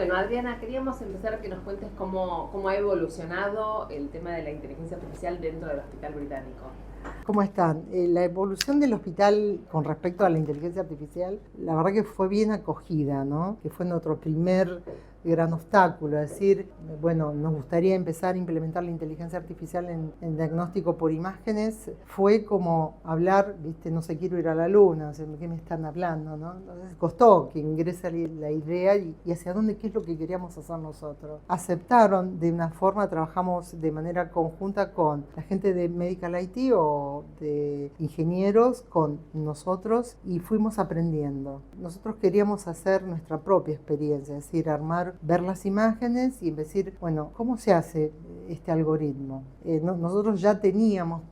Bueno, Adriana, queríamos empezar a que nos cuentes cómo ha evolucionado el tema de la inteligencia artificial dentro del Hospital Británico. ¿Cómo están? La evolución del hospital con respecto a la inteligencia artificial, la verdad que fue bien acogida, ¿no? Que fue nuestro primer gran obstáculo, es decir, bueno, nos gustaría empezar a implementar la inteligencia artificial en diagnóstico por imágenes. Fue como hablar, viste, no sé, quiero ir a la luna, o sea, ¿de qué me están hablando, no? Entonces costó que ingrese la idea y hacia dónde, qué es lo que queríamos hacer nosotros. Aceptaron de una forma, trabajamos de manera conjunta con la gente de Medical IT o de ingenieros, con nosotros, y fuimos aprendiendo. Nosotros queríamos hacer nuestra propia experiencia, es decir, ver las imágenes y decir, bueno, ¿cómo se hace este algoritmo? Nosotros ya teníamos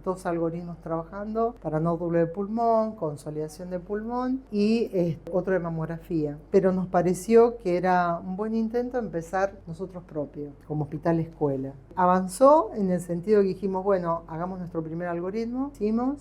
2 algoritmos trabajando para nódulo de pulmón, consolidación de pulmón y otro de mamografía. Pero nos pareció que era un buen intento empezar nosotros propios, como hospital escuela. Avanzó en el sentido que dijimos, bueno, hagamos nuestro primer algoritmo,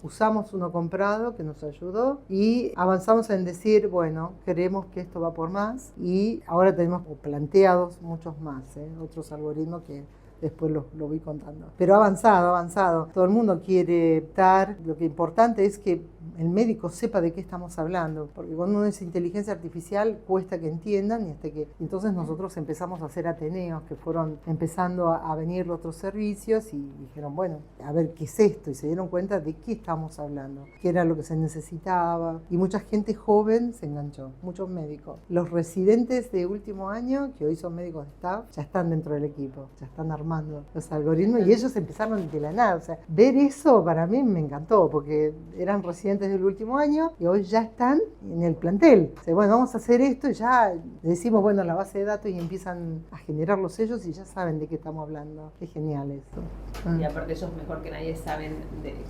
usamos uno comprado que nos ayudó y avanzamos en decir, bueno, creemos que esto va por más y ahora tenemos planteados muchos más, otros algoritmos que después lo voy contando. Pero ha avanzado. Todo el mundo quiere estar. Lo que es importante es que el médico sepa de qué estamos hablando, porque cuando uno es inteligencia artificial cuesta que entiendan entonces nosotros empezamos a hacer ateneos que fueron empezando a venir los otros servicios y dijeron, bueno, a ver qué es esto, y se dieron cuenta de qué estamos hablando, qué era lo que se necesitaba, y mucha gente joven se enganchó, muchos médicos. Los residentes de último año, que hoy son médicos de staff, ya están dentro del equipo, ya están armando los algoritmos y ellos empezaron de la nada. O sea, ver eso para mí me encantó, porque eran residentes del último año y hoy ya están en el plantel. O sea, bueno, vamos a hacer esto y ya decimos, bueno, la base de datos y empiezan a generarlos ellos y ya saben de qué estamos hablando. Qué genial eso. Y aparte ellos mejor que nadie saben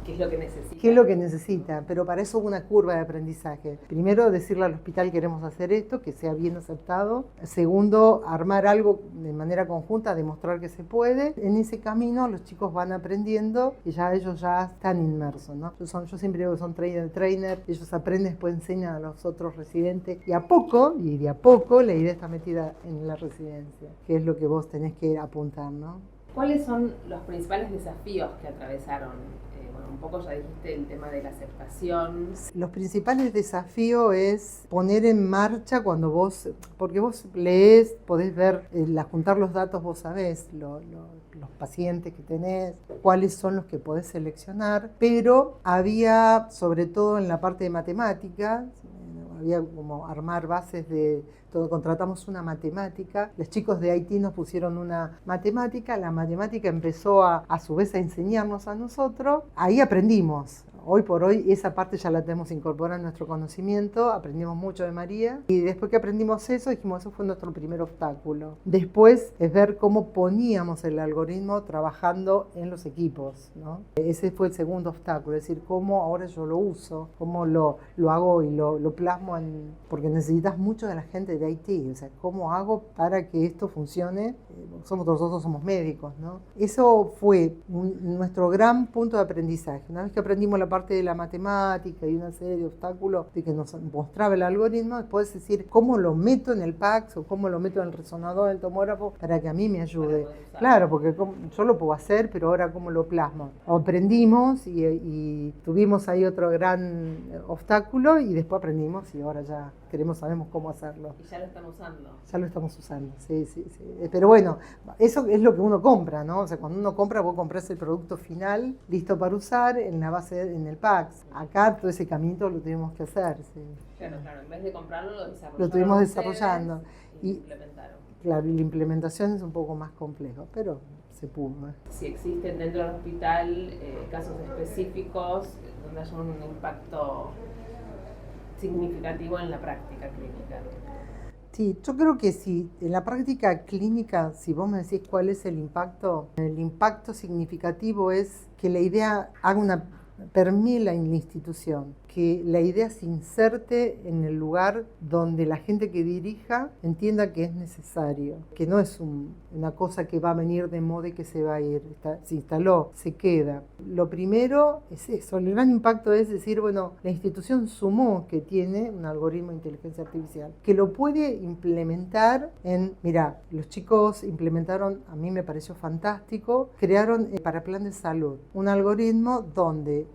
qué es lo que necesitan. ¿Qué es lo que necesita? Pero para eso hubo una curva de aprendizaje. Primero, decirle al hospital queremos hacer esto, que sea bien aceptado. Segundo, armar algo de manera conjunta, demostrar que se puede. En ese camino los chicos van aprendiendo y ya ellos ya están inmersos, ¿no? Yo siempre digo que son trainer, ellos aprenden, después enseñan a los otros residentes y de a poco la idea está metida en la residencia, que es lo que vos tenés que apuntar, ¿no? ¿Cuáles son los principales desafíos que atravesaron? Un poco ya dijiste el tema de la aceptación. Los principales desafíos es poner en marcha porque vos lees, podés ver, juntar los datos, vos sabés los pacientes que tenés, cuáles son los que podés seleccionar, pero había, sobre todo en la parte de matemática, había como armar bases de todo, contratamos una matemática, los chicos de IT nos pusieron una matemática, la matemática empezó a su vez a enseñarnos a nosotros, ahí aprendimos. Hoy por hoy esa parte ya la tenemos incorporada en nuestro conocimiento, aprendimos mucho de María y después que aprendimos eso dijimos, eso fue nuestro primer obstáculo. Después es ver cómo poníamos el algoritmo trabajando en los equipos, ¿no? Ese fue el segundo obstáculo, es decir, cómo ahora yo lo uso, cómo lo hago y lo plasmo porque necesitas mucho de la gente de IT, o sea, cómo hago para que esto funcione. Nosotros somos médicos, ¿no? Eso fue nuestro gran punto de aprendizaje. Una vez que aprendimos la parte de la matemática y una serie de obstáculos de que nos mostraba el algoritmo, después decir cómo lo meto en el PACS o cómo lo meto en el resonador del tomógrafo para que a mí me ayude. Claro, porque yo lo puedo hacer, pero ahora cómo lo plasmo. Aprendimos y tuvimos ahí otro gran obstáculo y después aprendimos y ahora ya sabemos cómo hacerlo. Y ya lo están usando. Ya lo estamos usando, sí. Pero bueno, eso es lo que uno compra, ¿no? O sea, cuando uno compra, vos comprás el producto final listo para usar en la base, en el PACS. Acá todo ese camino lo tuvimos que hacer, sí. Claro, en vez de comprarlo, lo desarrollaron. Lo estuvimos desarrollando. Y implementaron. Claro, y la implementación es un poco más complejo, pero se pudo. Si existen dentro del hospital casos específicos donde haya un impacto significativo en la práctica clínica. Sí, yo creo que sí. En la práctica clínica, si vos me decís cuál es el impacto significativo es que la idea permee la institución. que la idea se inserte en el lugar donde la gente que dirija entienda que es necesario, que no es una cosa que va a venir de moda y que se va a ir, se instaló, se queda. Lo primero es eso, el gran impacto es decir, bueno, la institución sumó que tiene un algoritmo de inteligencia artificial, que lo puede implementar mira, los chicos implementaron, a mí me pareció fantástico, crearon para plan de salud un algoritmo donde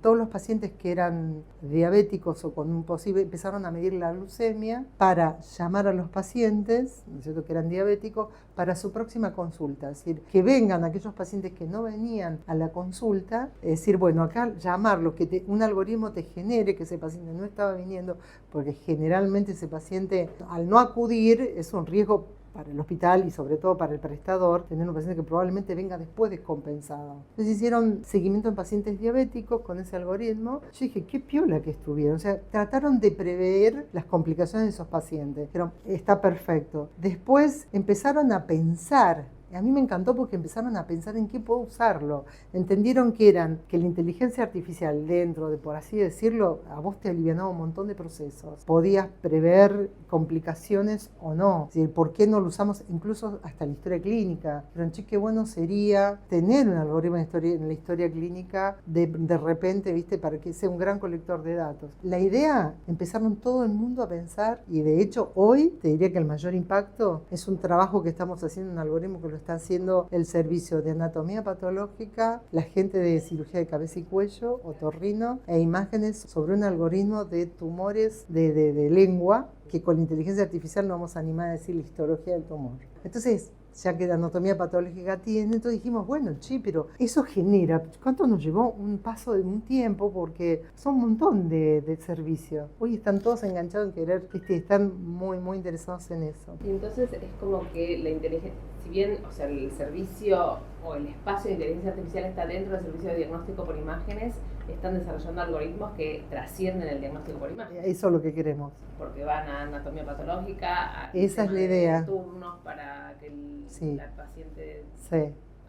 todos los pacientes que eran diabéticos o con un posible, empezaron a medir la glucemia para llamar a los pacientes, ¿no es cierto?, que eran diabéticos, para su próxima consulta. Es decir, que vengan aquellos pacientes que no venían a la consulta, es decir, bueno, acá llamarlo, que un algoritmo te genere que ese paciente no estaba viniendo, porque generalmente ese paciente, al no acudir, es un riesgo para el hospital y sobre todo para el prestador, tener un paciente que probablemente venga después descompensado. Entonces hicieron seguimiento en pacientes diabéticos con ese algoritmo. Yo dije, qué piola que estuvieron. O sea, trataron de prever las complicaciones de esos pacientes. Pero está perfecto. Después empezaron a pensar. A mí me encantó porque empezaron a pensar en qué puedo usarlo. Entendieron que la inteligencia artificial dentro de, por así decirlo, a vos te alivianaba un montón de procesos. Podías prever complicaciones o no. Es decir, ¿por qué no lo usamos incluso hasta en la historia clínica? Pero qué bueno sería tener un algoritmo en la historia clínica de repente, ¿viste? Para que sea un gran colector de datos. La idea, empezaron todo el mundo a pensar y de hecho hoy te diría que el mayor impacto es un trabajo que estamos haciendo en un algoritmo que lo está haciendo el servicio de anatomía patológica, la gente de cirugía de cabeza y cuello, otorrino, e imágenes sobre un algoritmo de tumores de lengua, que con la inteligencia artificial no vamos a animar a decir la histología del tumor. Entonces, ya que la anatomía patológica tiene, entonces dijimos, bueno, pero eso genera, ¿cuánto nos llevó? Un paso de un tiempo, porque son un montón de servicios. Hoy están todos enganchados en querer, están muy, muy interesados en eso. Y entonces es como que la inteligencia, si bien, o sea, el servicio o el espacio de inteligencia artificial está dentro del servicio de diagnóstico por imágenes, están desarrollando algoritmos que trascienden el diagnóstico por imágenes. Eso es lo que queremos. Porque van a anatomía patológica, esa es la idea. Turnos para que el paciente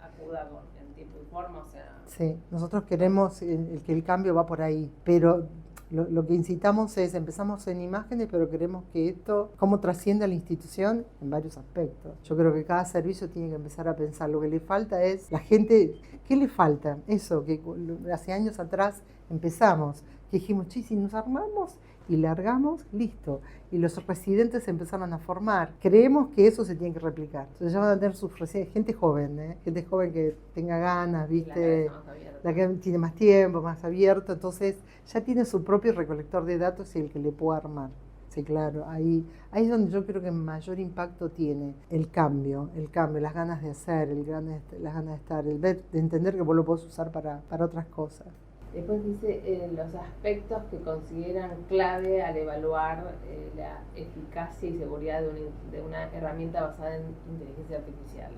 acuda en tiempo y forma, o sea. Sí, nosotros queremos que el cambio va por ahí, pero lo que incitamos es, empezamos en imágenes, pero queremos que esto, cómo trasciende a la institución en varios aspectos. Yo creo que cada servicio tiene que empezar a pensar, lo que le falta es, la gente, ¿qué le falta? Eso, que hace años atrás empezamos, que dijimos, si nos armamos y largamos, listo. Y los residentes se empezaron a formar. Creemos que eso se tiene que replicar. Entonces ya van a tener sus residentes, gente joven que tenga ganas, ¿viste? La que tiene más tiempo, más abierto, entonces ya tiene su propio recolector de datos y el que le pueda armar. Sí, claro, ahí es donde yo creo que mayor impacto tiene el cambio, las ganas de hacer, las ganas de estar, el ver, de entender que vos lo podés usar para otras cosas. Después dice los aspectos que consideran clave al evaluar la eficacia y seguridad de una herramienta basada en inteligencia artificial.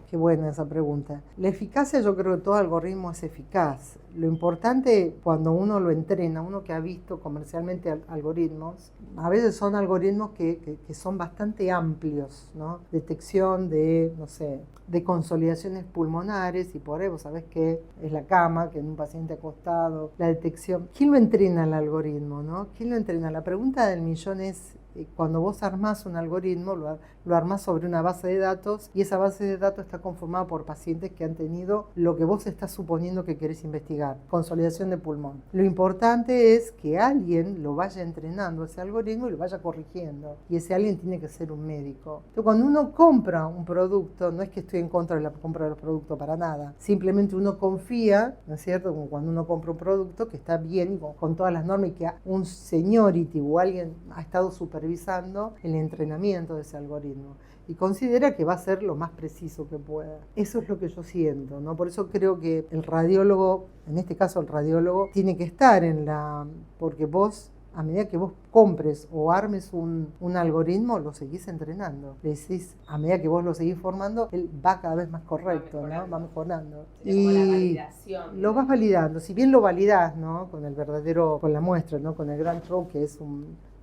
Qué buena esa pregunta. La eficacia, yo creo que todo algoritmo es eficaz. Lo importante cuando uno lo entrena, uno que ha visto comercialmente algoritmos, a veces son algoritmos que son bastante amplios, ¿no? Detección de, no sé, de consolidaciones pulmonares, y por ahí vos sabés que es la cama, que en un paciente acostado, la detección. ¿Quién lo entrena el algoritmo, no? ¿Quién lo entrena? La pregunta del millón es, cuando vos armás un algoritmo, lo armás sobre una base de datos, y esa base de datos está conformada por pacientes que han tenido lo que vos estás suponiendo que querés investigar, consolidación de pulmón. Lo importante es que alguien lo vaya entrenando ese algoritmo y lo vaya corrigiendo, y ese alguien tiene que ser un médico. Entonces, cuando uno compra un producto, no es que estoy en contra de la compra de los productos para nada, simplemente uno confía, ¿no es cierto?, como cuando uno compra un producto que está bien, con todas las normas, y que un seniority o alguien ha estado supervisando el entrenamiento de ese algoritmo y considera que va a ser lo más preciso que pueda. Eso es lo que yo siento, ¿no? Por eso creo que el radiólogo, en este caso el radiólogo, tiene que estar porque vos, a medida que vos compres o armes un algoritmo, lo seguís entrenando. Le decís, a medida que vos lo seguís formando, él va cada vez más correcto, ¿no? Va mejorando. Y la validación. Lo vas validando. Si bien lo validás, ¿no? Con la muestra, ¿no? Con el Grand Trou, que es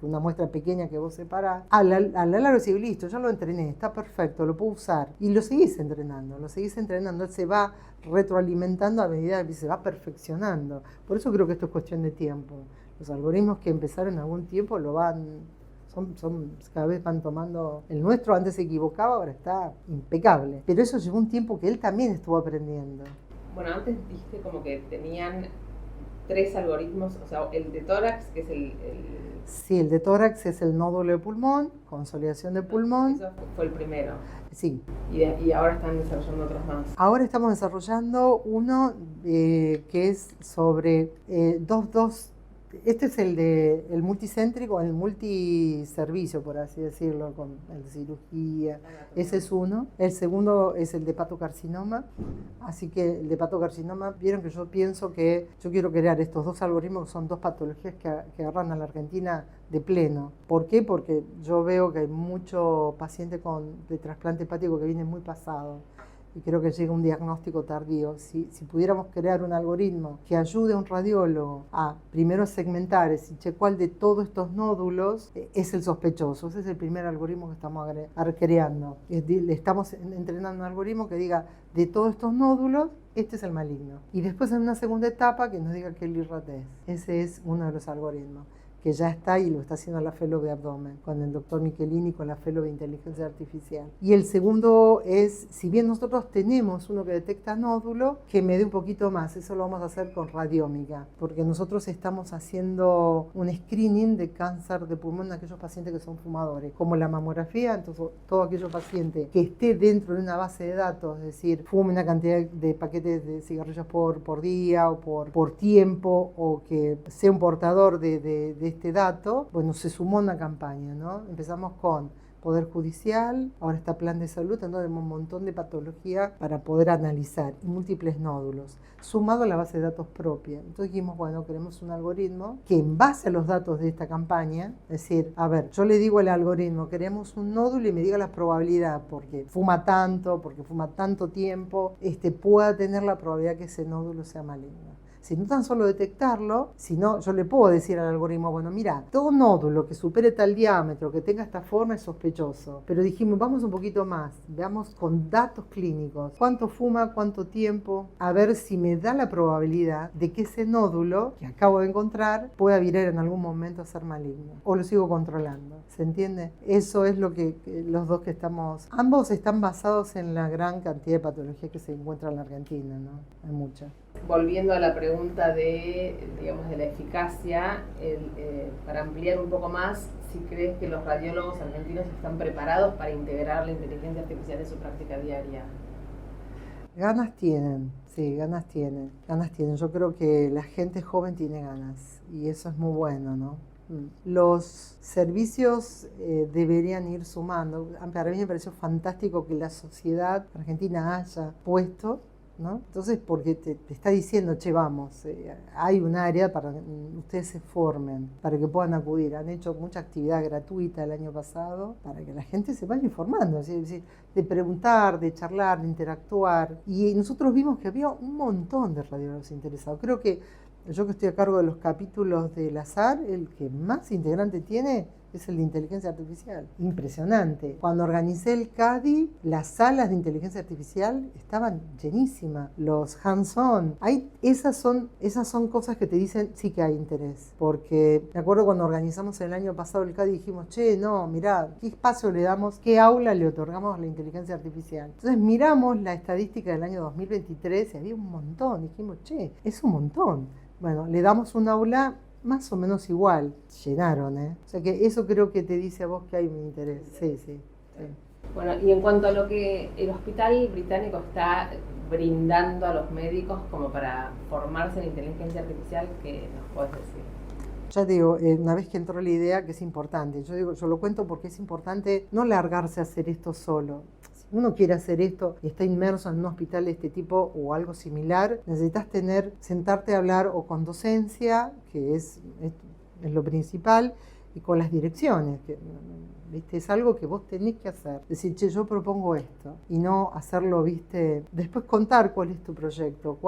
una muestra pequeña que vos separás, a la larga decís, listo, ya lo entrené, está perfecto, lo puedo usar. Y lo seguís entrenando, él se va retroalimentando a medida que se va perfeccionando. Por eso creo que esto es cuestión de tiempo. Los algoritmos que empezaron en algún tiempo cada vez van tomando. El nuestro antes se equivocaba, ahora está impecable. Pero eso llevó un tiempo que él también estuvo aprendiendo. Bueno, antes dijiste como que tenían 3 algoritmos, o sea, el de tórax, que es el... Sí, el de tórax es el nódulo de pulmón, consolidación de pulmón. Eso fue el primero. Sí. Y ahora están desarrollando otros más. Ahora estamos desarrollando uno que es sobre este es el multicéntrico, el multiservicio, por así decirlo, con el de cirugía. Ese es uno. El segundo es el de hepatocarcinoma. Así que el de hepatocarcinoma, vieron que yo pienso que yo quiero crear estos 2 algoritmos, que son 2 patologías que agarran a la Argentina de pleno. ¿Por qué? Porque yo veo que hay mucho paciente de trasplante hepático que viene muy pasado. Y creo que llega un diagnóstico tardío. Si pudiéramos crear un algoritmo que ayude a un radiólogo a primero segmentar, es decir, cuál de todos estos nódulos es el sospechoso. Ese es el primer algoritmo que estamos creando. Le estamos entrenando un algoritmo que diga, de todos estos nódulos, este es el maligno. Y después en una segunda etapa que nos diga qué LIRAT es. Ese es uno de los algoritmos que ya está y lo está haciendo la Fellow de abdomen, con el doctor Michelini, con la Fellow de inteligencia artificial. Y el segundo es, si bien nosotros tenemos uno que detecta nódulo, que me dé un poquito más, eso lo vamos a hacer con radiómica, porque nosotros estamos haciendo un screening de cáncer de pulmón en aquellos pacientes que son fumadores, como la mamografía. Entonces todo aquellos pacientes que esté dentro de una base de datos, es decir, fume una cantidad de paquetes de cigarrillos por día o por tiempo, o que sea un portador de este dato, bueno, se sumó una campaña, ¿no? Empezamos con Poder Judicial, ahora está Plan de Salud, entonces tenemos un montón de patología para poder analizar, y múltiples nódulos, sumado a la base de datos propia. Entonces dijimos, bueno, queremos un algoritmo que en base a los datos de esta campaña, es decir, a ver, yo le digo al algoritmo, queremos un nódulo y me diga la probabilidad, porque fuma tanto tiempo, pueda tener la probabilidad que ese nódulo sea maligno. Si no tan solo detectarlo, sino yo le puedo decir al algoritmo, bueno, mira, todo nódulo que supere tal diámetro, que tenga esta forma es sospechoso. Pero dijimos, vamos un poquito más, veamos con datos clínicos, cuánto fuma, cuánto tiempo, a ver si me da la probabilidad de que ese nódulo que acabo de encontrar pueda virar en algún momento a ser maligno. O lo sigo controlando, ¿se entiende? Eso es lo que los dos que estamos, ambos están basados en la gran cantidad de patologías que se encuentran en la Argentina, ¿no? Hay muchas. Volviendo a la pregunta de la eficacia, para ampliar un poco más, si crees que los radiólogos argentinos están preparados para integrar la inteligencia artificial en su práctica diaria. Ganas tienen, sí, ganas tienen. Yo creo que la gente joven tiene ganas y eso es muy bueno, ¿no? Los servicios deberían ir sumando. Para mí me pareció fantástico que la sociedad argentina haya puesto, ¿no? Entonces, porque te está diciendo, che, vamos, hay un área para que ustedes se formen, para que puedan acudir. Han hecho mucha actividad gratuita el año pasado para que la gente se vaya informando, ¿sí? De preguntar, de charlar, de interactuar. Y nosotros vimos que había un montón de radiólogos interesados. Creo que yo que estoy a cargo de los capítulos del azar, el que más integrante tiene es el de inteligencia artificial. Impresionante. Cuando organicé el CADI, las salas de inteligencia artificial estaban llenísimas. Los hands-on. Esas son cosas que te dicen sí que hay interés. Porque me acuerdo cuando organizamos el año pasado el CADI, dijimos, che, no, mirá, ¿qué espacio le damos? ¿Qué aula le otorgamos a la inteligencia artificial? Entonces miramos la estadística del año 2023 y había un montón. Dijimos, che, es un montón. Bueno, le damos un aula más o menos igual, llenaron, ¿eh? O sea que eso creo que te dice a vos que hay un interés. Sí. Bueno, y en cuanto a lo que el hospital británico está brindando a los médicos como para formarse en inteligencia artificial, ¿qué nos puedes decir? Ya digo, una vez que entró la idea que es importante, yo lo cuento porque es importante no largarse a hacer esto solo. Si uno quiere hacer esto y está inmerso en un hospital de este tipo o algo similar, necesitas sentarte a hablar o con docencia, que es lo principal, y con las direcciones, que, ¿viste? Es algo que vos tenés que hacer. Decir, che, yo propongo esto, y no hacerlo, ¿viste? Después contar cuál es tu proyecto,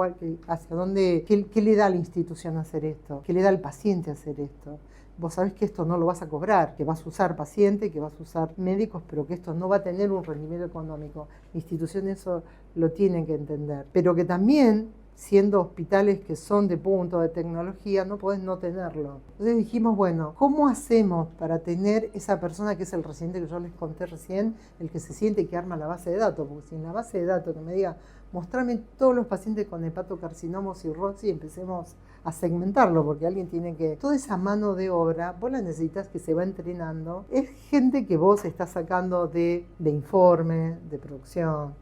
hacia dónde, qué le da a la institución hacer esto, qué le da al paciente hacer esto. Vos sabés que esto no lo vas a cobrar, que vas a usar pacientes, que vas a usar médicos, pero que esto no va a tener un rendimiento económico. La institución eso lo tiene que entender. Pero que también, siendo hospitales que son de punto de tecnología, no podés no tenerlo. Entonces dijimos, bueno, ¿cómo hacemos para tener esa persona que es el residente que yo les conté recién, el que se siente y que arma la base de datos? Porque si en la base de datos que me diga, mostrame todos los pacientes con hepatocarcinoma o cirrosis y empecemos a segmentarlo, porque alguien tiene que... Toda esa mano de obra, vos la necesitas que se va entrenando. Es gente que vos estás sacando de informe, de producción.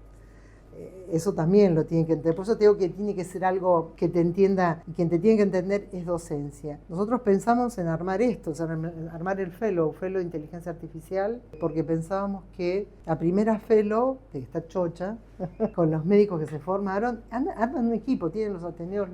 Eso también lo tiene que entender. Por eso te digo que tiene que ser algo que te entienda, y quien te tiene que entender es docencia. Nosotros pensamos en armar esto, o sea, en armar el fellow de inteligencia artificial, porque pensábamos que la primera fellow, que está chocha, con los médicos que se formaron, arman un equipo, tienen los ateneos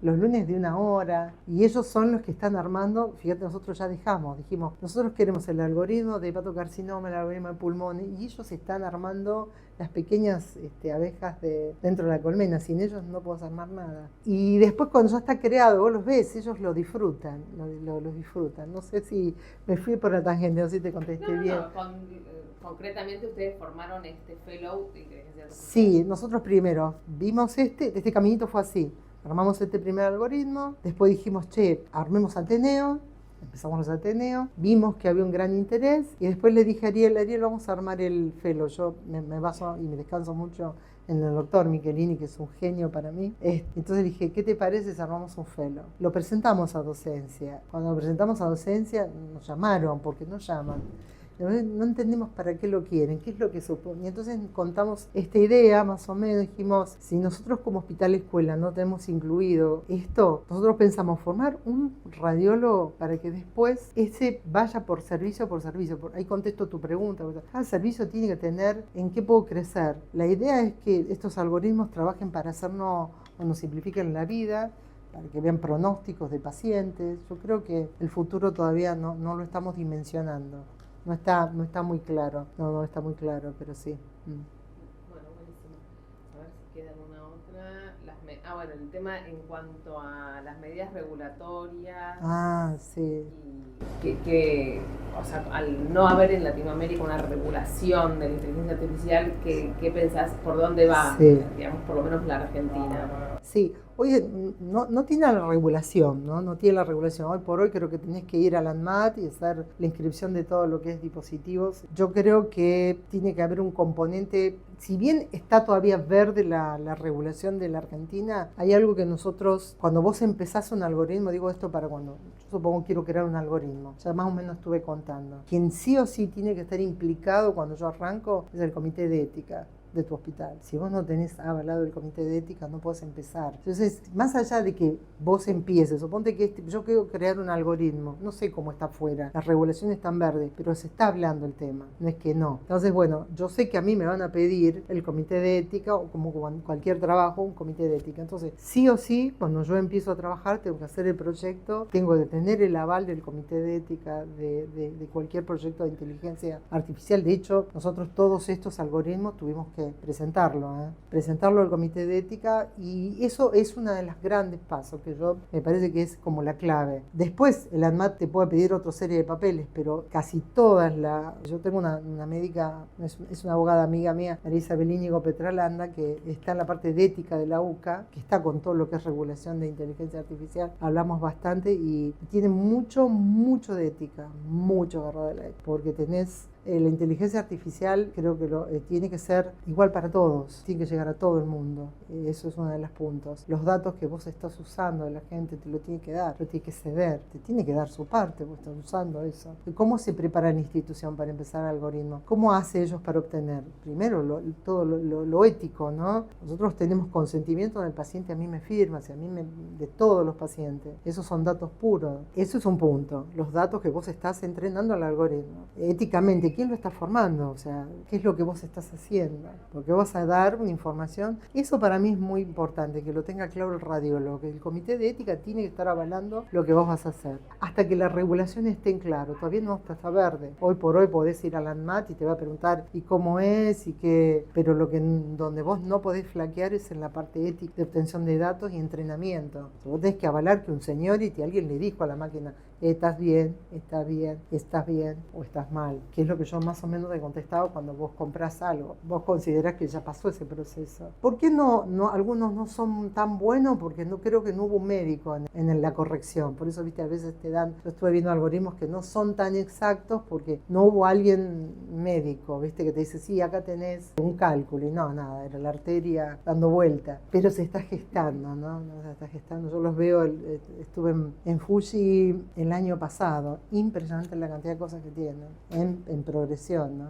los lunes de 1 hora, y ellos son los que están armando. Fíjate, nosotros ya dijimos, nosotros queremos el algoritmo de hepatocarcinoma, el algoritmo de pulmón, y ellos están armando las pequeñas abejas dentro de la colmena. Sin ellos no podés armar nada. Y después cuando ya está creado, vos los ves, ellos lo disfrutan, lo disfrutan. No sé si me fui por la tangente, no sé si te contesté bien. Concretamente ustedes formaron este fellow de inteligencia artificial. Sí, nosotros primero vimos este caminito fue así. Armamos este primer algoritmo, después dijimos, che, armemos Ateneo, empezamos los Ateneos, vimos que había un gran interés, y después le dije a Ariel, vamos a armar el fellow. Yo me baso y me descanso mucho en el doctor Michelini, que es un genio para mí. Entonces dije, ¿qué te parece si armamos un fellow? Lo presentamos a docencia. Cuando lo presentamos a docencia, nos llamaron, porque no llaman. No entendemos para qué lo quieren, qué es lo que supone. Y entonces contamos esta idea, más o menos, dijimos, si nosotros como hospital escuela no tenemos incluido esto, nosotros pensamos formar un radiólogo para que después ese vaya por servicio. Ahí contesto tu pregunta. Cada servicio tiene que tener en qué puedo crecer. La idea es que estos algoritmos trabajen para hacernos o nos simplifiquen la vida, para que vean pronósticos de pacientes. Yo creo que el futuro todavía no lo estamos dimensionando. No está muy claro, no está muy claro, pero sí. Bueno, buenísimo. A ver si queda alguna otra. Bueno, el tema en cuanto a las medidas regulatorias. Sí. Y que o sea, al no haber en Latinoamérica una regulación de la inteligencia artificial, ¿qué pensás? ¿Por dónde va? Sí. Digamos, por lo menos la Argentina. Sí. Oye, no tiene la regulación, ¿no? Tiene la regulación. Hoy por hoy creo que tenés que ir al ANMAT y hacer la inscripción de todo lo que es dispositivos. Yo creo que tiene que haber un componente, si bien está todavía verde la regulación de la Argentina, hay algo que nosotros, cuando vos empezás un algoritmo, digo esto para cuando, yo supongo quiero crear un algoritmo, ya más o menos estuve contando. Quien sí o sí tiene que estar implicado cuando yo arranco es el comité de ética de tu hospital. Si vos no tenés avalado el comité de ética, no podés empezar. Entonces, más allá de que vos empieces, suponte que yo quiero crear un algoritmo, no sé cómo está afuera, las regulaciones están verdes, pero se está hablando el tema, no es que no. Entonces, bueno, yo sé que a mí me van a pedir el comité de ética, o como cualquier trabajo, un comité de ética. Entonces, sí o sí, cuando yo empiezo a trabajar, tengo que hacer el proyecto, tengo que tener el aval del comité de ética de cualquier proyecto de inteligencia artificial. De hecho, nosotros todos estos algoritmos tuvimos que presentarlo al comité de ética, y eso es una de las grandes pasos que me parece que es como la clave. Después el ANMAT te puede pedir otra serie de papeles, pero casi todas yo tengo una médica, es una abogada amiga mía, Marisa Belíñigo Petralanda, que está en la parte de ética de la UCA, que está con todo lo que es regulación de inteligencia artificial. Hablamos bastante y tiene mucho de ética, mucho agarrado de la ética, porque tenés la inteligencia artificial, creo que tiene que ser igual para todos, tiene que llegar a todo el mundo. Eso es uno de los puntos. Los datos que vos estás usando de la gente te lo tiene que dar, lo tiene que ceder, te tiene que dar su parte, vos estás usando eso. ¿Cómo se prepara la institución para empezar el algoritmo? ¿Cómo hace ellos para obtener? Primero, todo lo ético, ¿no? Nosotros tenemos consentimiento del paciente, a mí me firma, de todos los pacientes. Esos son datos puros. Eso es un punto. Los datos que vos estás entrenando al algoritmo. Éticamente, quién lo estás formando, o sea, qué es lo que vos estás haciendo, porque vas a dar una información. Eso para mí es muy importante, que lo tenga claro el radiólogo, que el comité de ética tiene que estar avalando lo que vos vas a hacer, hasta que la regulación esté en claro. Todavía no está verde. Hoy por hoy podés ir a la ANMAT y te va a preguntar y cómo es y qué, pero donde vos no podés flaquear es en la parte ética de obtención de datos y entrenamiento. Vos tenés que avalar que un señor y que alguien le dijo a la máquina, estás bien, estás bien, estás bien o estás mal, que es lo que yo más o menos he contestado cuando vos compras algo. Vos considerás que ya pasó ese proceso. ¿Por qué algunos no son tan buenos? Porque no creo que no hubo un médico en la corrección. Por eso, viste, a veces yo estuve viendo algoritmos que no son tan exactos porque no hubo alguien médico, viste, que te dice, sí, acá tenés un cálculo, y no, nada, era la arteria dando vuelta. Pero se está gestando, ¿no? Se está gestando. Yo los veo, estuve en Fuji el año pasado, impresionante la cantidad de cosas que tienen en progresión, ¿no?